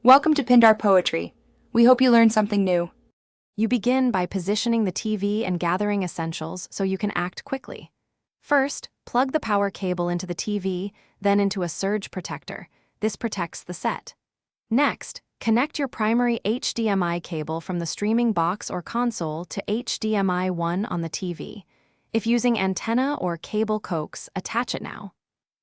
Welcome to Pindar Poetry. We hope you learned something new. You begin by positioning the TV and gathering essentials so you can act quickly. First, plug the power cable into the TV, then into a surge protector. This protects the set. Next, connect your primary HDMI cable from the streaming box or console to HDMI 1 on the TV. If using antenna or cable coax, attach it now.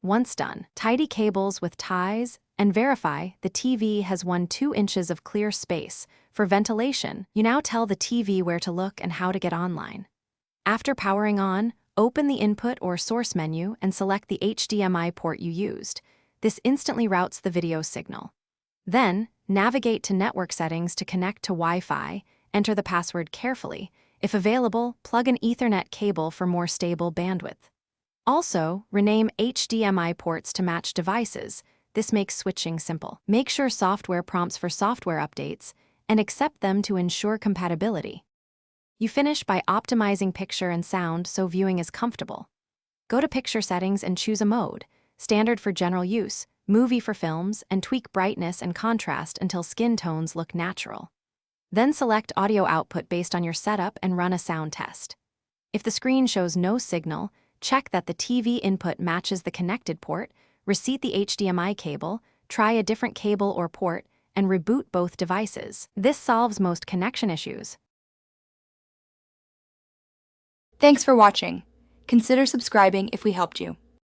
Once done, tidy cables with ties and verify the TV has 2 inches of clear space. For ventilation, you now tell the TV where to look and how to get online. After powering on, open the input or source menu and select the HDMI port you used. This instantly routes the video signal. Then, navigate to network settings to connect to Wi-Fi, enter the password carefully. If available, plug an Ethernet cable for more stable bandwidth. Also, rename HDMI ports to match devices. This makes switching simple. Make sure software prompts for software updates and accept them to ensure compatibility. You finish by optimizing picture and sound so viewing is comfortable. Go to picture settings and choose a mode, standard for general use, movie for films, and tweak brightness and contrast until skin tones look natural. Then select audio output based on your setup and run a sound test. If the screen shows no signal, check that the TV input matches the connected port, reset the HDMI cable, try a different cable or port, and reboot both devices. This solves most connection issues. Thanks for watching. Consider subscribing if we helped you.